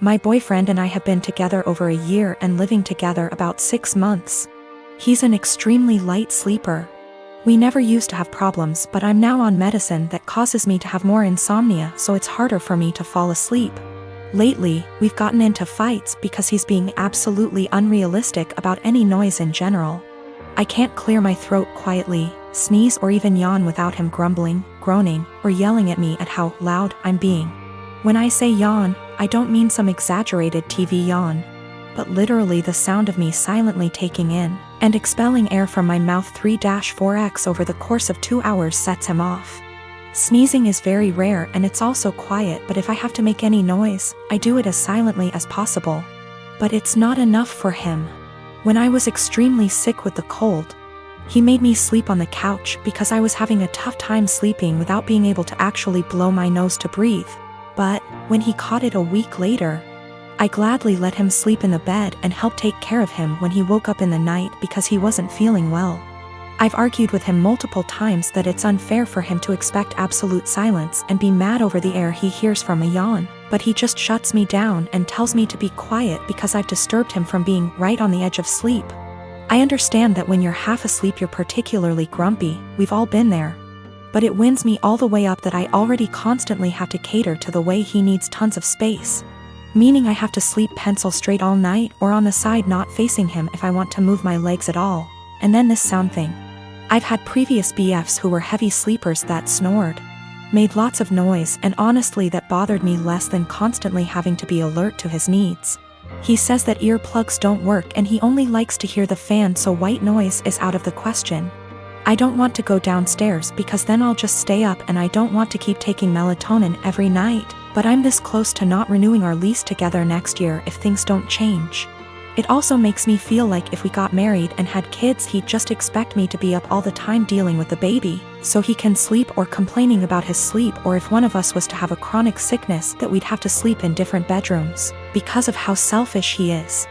My boyfriend and I have been together over a year and living together about 6 months. He's an extremely light sleeper. We never used to have problems, but I'm now on medicine that causes me to have more insomnia, so it's harder for me to fall asleep. Lately, we've gotten into fights because he's being absolutely unrealistic about any noise in general. I can't clear my throat quietly, sneeze or even yawn without him grumbling, groaning, or yelling at me at how loud I'm being. When I say yawn, I don't mean some exaggerated TV yawn, but literally the sound of me silently taking in and expelling air from my mouth 3-4x over the course of 2 hours sets him off. Sneezing is very rare and it's also quiet, but if I have to make any noise, I do it as silently as possible. But it's not enough for him. When I was extremely sick with the cold, he made me sleep on the couch because I was having a tough time sleeping without being able to actually blow my nose to breathe. But when he caught it a week later, I gladly let him sleep in the bed and help take care of him when he woke up in the night because he wasn't feeling well. I've argued with him multiple times that it's unfair for him to expect absolute silence and be mad over the air he hears from a yawn, but he just shuts me down and tells me to be quiet because I've disturbed him from being right on the edge of sleep. I understand that when you're half asleep you're particularly grumpy, we've all been there. But it winds me all the way up that I already constantly have to cater to the way he needs tons of space. Meaning I have to sleep pencil straight all night or on the side not facing him if I want to move my legs at all. And then this sound thing. I've had previous BFs who were heavy sleepers that snored, made lots of noise, and honestly that bothered me less than constantly having to be alert to his needs. He says that earplugs don't work and he only likes to hear the fan, so white noise is out of the question. I don't want to go downstairs because then I'll just stay up, and I don't want to keep taking melatonin every night, but I'm this close to not renewing our lease together next year if things don't change. It also makes me feel like if we got married and had kids he'd just expect me to be up all the time dealing with the baby, so he can sleep, or complaining about his sleep, or if one of us was to have a chronic sickness that we'd have to sleep in different bedrooms, because of how selfish he is.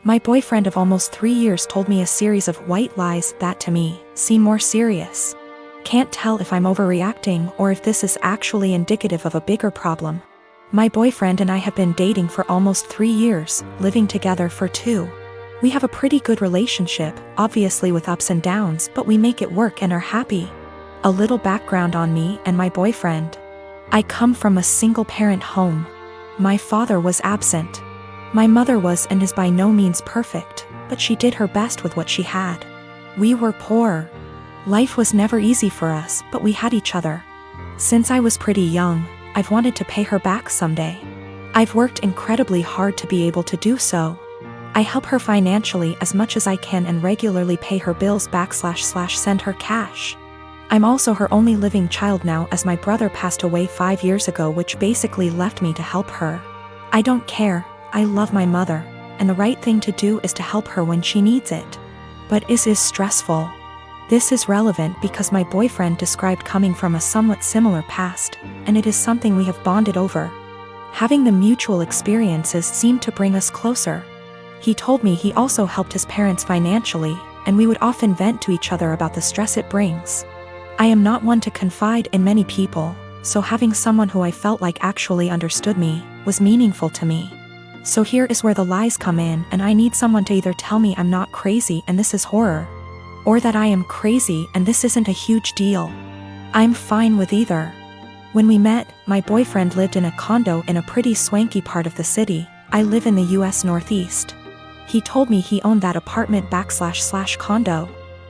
My boyfriend of almost 3 years told me a series of white lies that to me seem more serious. Can't tell if I'm overreacting or if this is actually indicative of a bigger problem. My boyfriend and I have been dating for almost 3 years, living together for 2. We have a pretty good relationship, obviously with ups and downs, but we make it work and are happy. A little background on me and my boyfriend. I come from a single-parent home. My father was absent. My mother was and is by no means perfect, but she did her best with what she had. We were poor. Life was never easy for us, but we had each other. Since I was pretty young, I've wanted to pay her back someday. I've worked incredibly hard to be able to do so. I help her financially as much as I can and regularly pay her bills back / send her cash. I'm also her only living child now, as my brother passed away 5 years ago, which basically left me to help her. I don't care. I love my mother, and the right thing to do is to help her when she needs it. But is stressful. This is relevant because my boyfriend described coming from a somewhat similar past, and it is something we have bonded over. Having the mutual experiences seemed to bring us closer. He told me he also helped his parents financially, and we would often vent to each other about the stress it brings. I am not one to confide in many people, so having someone who I felt like actually understood me was meaningful to me. So here is where the lies come in, and I need someone to either tell me I'm not crazy and this is horror, or that I am crazy and this isn't a huge deal. I'm fine with either. When we met, my boyfriend lived in a condo in a pretty swanky part of the city. I live in the US Northeast. He told me he owned that apartment / condo.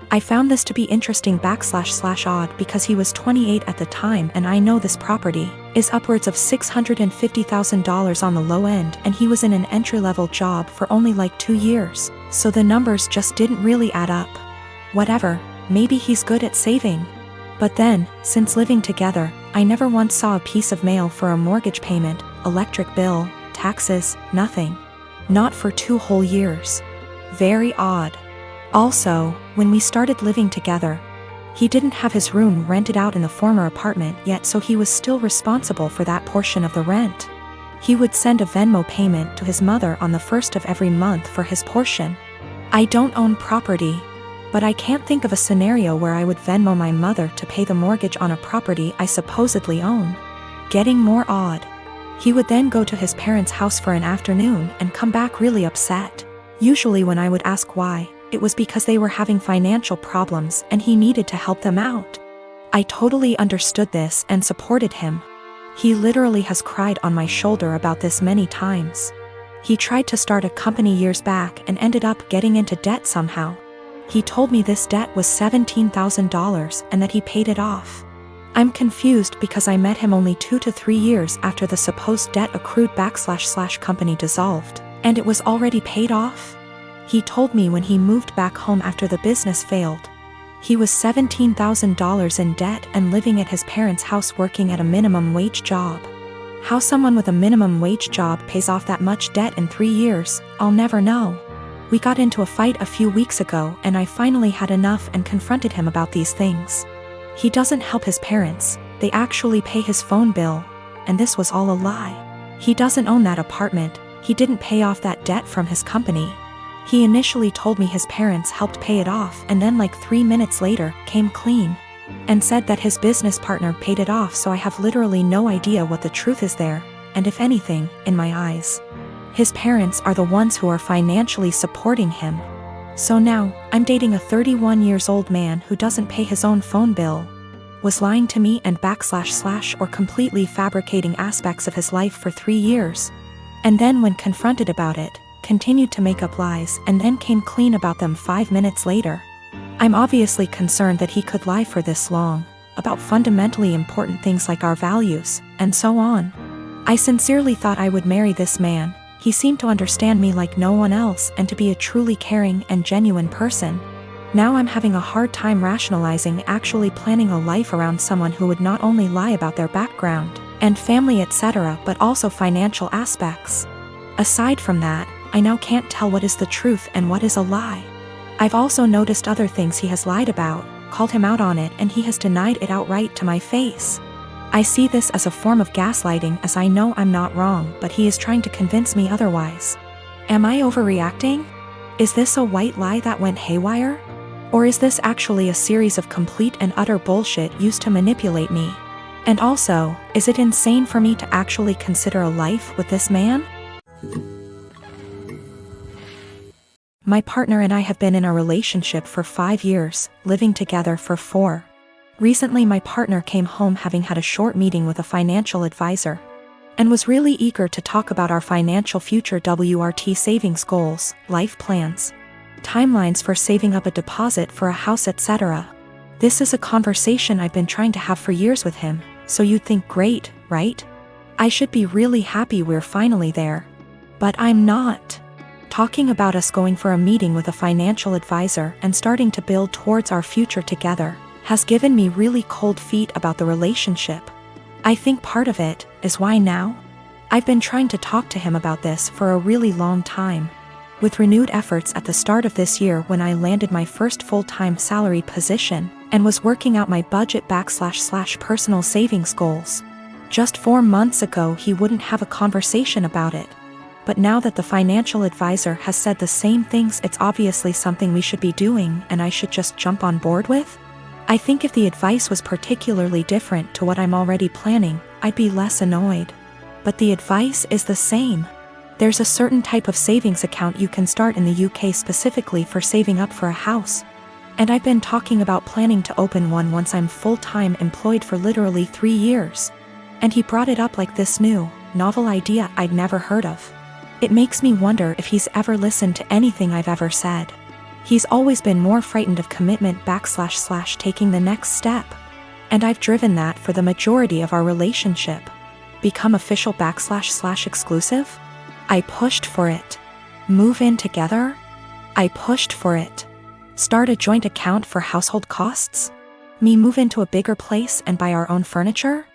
I found this to be interesting / odd because he was 28 at the time, and I know this property is upwards of $650,000 on the low end, and he was in an entry-level job for only like 2 years, so the numbers just didn't really add up. Whatever, maybe he's good at saving. But then, since living together, I never once saw a piece of mail for a mortgage payment, electric bill, taxes, nothing. Not for 2 whole years. Very odd. Also, when we started living together, he didn't have his room rented out in the former apartment yet, so he was still responsible for that portion of the rent. He would send a Venmo payment to his mother on the 1st of every month for his portion. I don't own property, but I can't think of a scenario where I would Venmo my mother to pay the mortgage on a property I supposedly own. getting more odd. He would then go to his parents' house for an afternoon and come back really upset. Usually when I would ask why, it was because they were having financial problems and he needed to help them out. I totally understood this and supported him. He literally has cried on my shoulder about this many times. He tried to start a company years back and ended up getting into debt somehow. He told me this debt was $17,000 and that he paid it off. I'm confused because I met him only 2 to 3 years after the supposed debt accrued / company dissolved, and it was already paid off. He told me when he moved back home after the business failed, he was $17,000 in debt and living at his parents' house working at a minimum wage job. How someone with a minimum wage job pays off that much debt in 3 years, I'll never know. We got into a fight a few weeks ago and I finally had enough and confronted him about these things. He doesn't help his parents, they actually pay his phone bill, and this was all a lie. He doesn't own that apartment, he didn't pay off that debt from his company. He initially told me his parents helped pay it off and then like 3 minutes later, came clean. And said that his business partner paid it off, so I have literally no idea what the truth is there, and if anything, in my eyes. His parents are the ones who are financially supporting him. So now, I'm dating a 31 years old man who doesn't pay his own phone bill, was lying to me and / or completely fabricating aspects of his life for 3 years. And then when confronted about it, continued to make up lies and then came clean about them 5 minutes later. I'm obviously concerned that he could lie for this long, about fundamentally important things like our values, and so on. I sincerely thought I would marry this man. He seemed to understand me like no one else and to be a truly caring and genuine person. Now I'm having a hard time rationalizing actually planning a life around someone who would not only lie about their background and family etc. but also financial aspects. Aside from that, I now can't tell what is the truth and what is a lie. I've also noticed other things he has lied about, called him out on it, and he has denied it outright to my face. I see this as a form of gaslighting, as I know I'm not wrong, but he is trying to convince me otherwise. Am I overreacting? Is this a white lie that went haywire? Or is this actually a series of complete and utter bullshit used to manipulate me? And also, is it insane for me to actually consider a life with this man? My partner and I have been in a relationship for 5 years, living together for 4. Recently my partner came home having had a short meeting with a financial advisor, and was really eager to talk about our financial future WRT savings goals, life plans, timelines for saving up a deposit for a house etc. This is a conversation I've been trying to have for years with him, so you'd think great, right? I should be really happy we're finally there. But I'm not. Talking about us going for a meeting with a financial advisor and starting to build towards our future together has given me really cold feet about the relationship. I think part of it is why now? I've been trying to talk to him about this for a really long time, with renewed efforts at the start of this year when I landed my first full-time salaried position and was working out my budget / personal savings goals. Just 4 months ago he wouldn't have a conversation about it. But now that the financial advisor has said the same things, it's obviously something we should be doing and I should just jump on board with? I think if the advice was particularly different to what I'm already planning, I'd be less annoyed. But the advice is the same. There's a certain type of savings account you can start in the UK specifically for saving up for a house. And I've been talking about planning to open one once I'm full-time employed for literally 3 years. And he brought it up like this new, novel idea I'd never heard of. It makes me wonder if he's ever listened to anything I've ever said. He's always been more frightened of commitment / taking the next step. And I've driven that for the majority of our relationship. Become official / exclusive? I pushed for it. Move in together? I pushed for it. Start a joint account for household costs? Me move into a bigger place and buy our own furniture?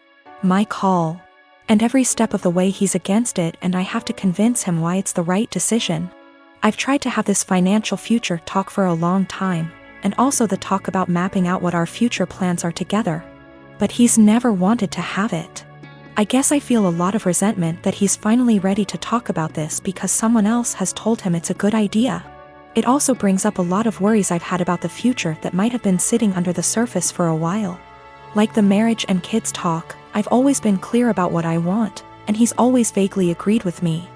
My call. And every step of the way he's against it and I have to convince him why it's the right decision. I've tried to have this financial future talk for a long time, and also the talk about mapping out what our future plans are together. But he's never wanted to have it. I guess I feel a lot of resentment that he's finally ready to talk about this because someone else has told him it's a good idea. It also brings up a lot of worries I've had about the future that might have been sitting under the surface for a while. Like the marriage and kids talk, I've always been clear about what I want, and he's always vaguely agreed with me.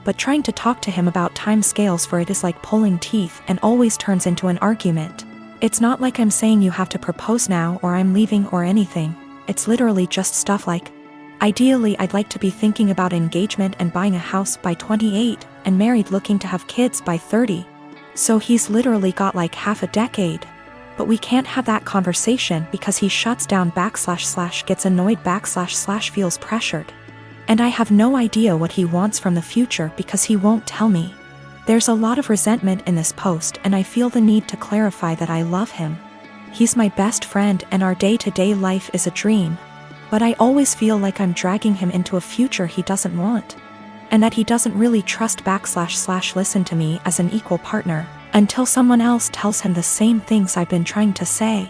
But trying to talk to him about time scales for it is like pulling teeth and always turns into an argument. It's not like I'm saying you have to propose now or I'm leaving or anything. It's literally just stuff like, ideally I'd like to be thinking about engagement and buying a house by 28, and married looking to have kids by 30. So he's literally got like half a decade. But we can't have that conversation because he shuts down / gets annoyed / feels pressured. And I have no idea what he wants from the future because he won't tell me. There's a lot of resentment in this post and I feel the need to clarify that I love him. He's my best friend and our day-to-day life is a dream. But I always feel like I'm dragging him into a future he doesn't want. And that he doesn't really trust / listen to me as an equal partner, until someone else tells him the same things I've been trying to say.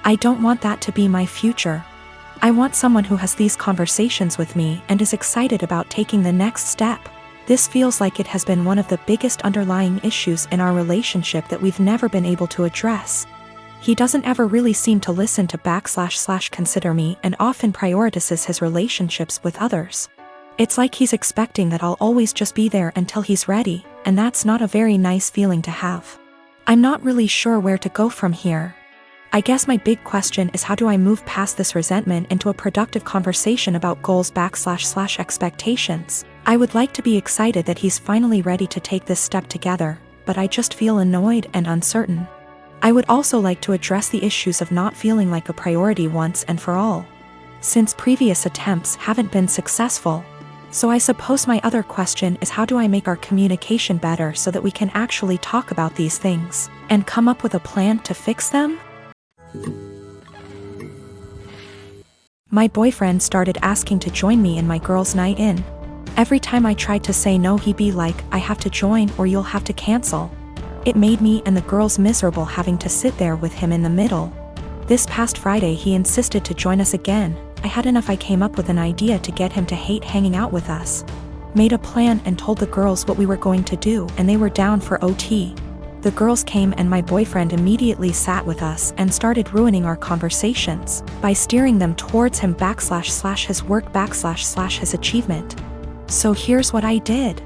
I don't want that to be my future. I want someone who has these conversations with me and is excited about taking the next step. This feels like it has been one of the biggest underlying issues in our relationship that we've never been able to address. He doesn't ever really seem to listen to / consider me and often prioritizes his relationships with others. It's like he's expecting that I'll always just be there until he's ready, and that's not a very nice feeling to have. I'm not really sure where to go from here. I guess my big question is, how do I move past this resentment into a productive conversation about goals / expectations? I would like to be excited that he's finally ready to take this step together, but I just feel annoyed and uncertain. I would also like to address the issues of not feeling like a priority once and for all, since previous attempts haven't been successful. So I suppose my other question is, how do I make our communication better so that we can actually talk about these things and come up with a plan to fix them? My boyfriend started asking to join me in my girls' night in. Every time I tried to say no, he'd be like, I have to join or you'll have to cancel. It made me and the girls miserable having to sit there with him in the middle. This past Friday he insisted to join us again. I had enough. I came up with an idea to get him to hate hanging out with us. Made a plan and told the girls what we were going to do, and they were down for OT. The girls came and my boyfriend immediately sat with us and started ruining our conversations by steering them towards him / his work / his achievement. So here's what I did.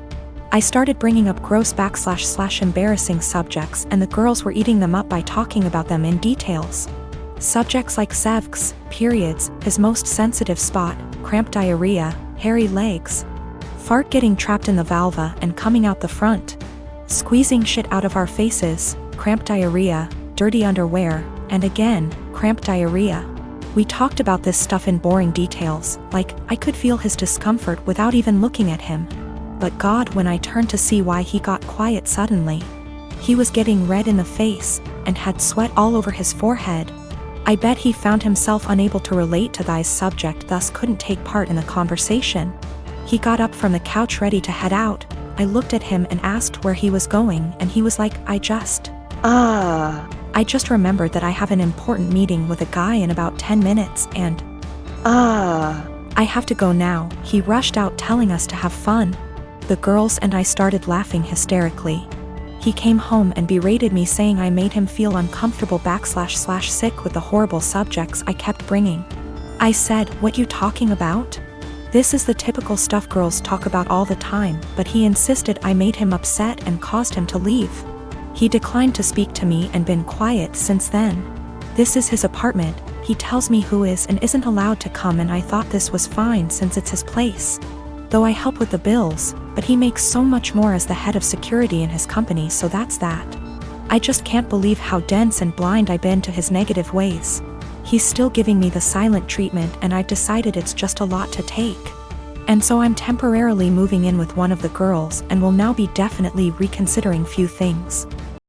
I started bringing up gross / embarrassing subjects, and the girls were eating them up by talking about them in details. Subjects like sevks, periods, his most sensitive spot, cramp diarrhea, hairy legs, fart getting trapped in the vulva and coming out the front, squeezing shit out of our faces, cramp diarrhea, dirty underwear, and again, cramp diarrhea. We talked about this stuff in boring details, like, I could feel his discomfort without even looking at him. But God, when I turned to see why, he got quiet suddenly. He was getting red in the face, and had sweat all over his forehead. I bet he found himself unable to relate to this subject, thus couldn't take part in the conversation. He got up from the couch ready to head out. I looked at him and asked where he was going, and he was like, I just remembered that I have an important meeting with a guy in about 10 minutes and I have to go now. He rushed out telling us to have fun. The girls and I started laughing hysterically. He came home and berated me, saying I made him feel uncomfortable / sick with the horrible subjects I kept bringing. I said, what you talking about? This is the typical stuff girls talk about all the time, but he insisted I made him upset and caused him to leave. He declined to speak to me and been quiet since then. This is his apartment. He tells me who is and isn't allowed to come, and I thought this was fine since it's his place. Though I help with the bills, but he makes so much more as the head of security in his company, so that's that. I just can't believe how dense and blind I've been to his negative ways. He's still giving me the silent treatment, and I've decided it's just a lot to take. And so I'm temporarily moving in with one of the girls and will now be definitely reconsidering few things.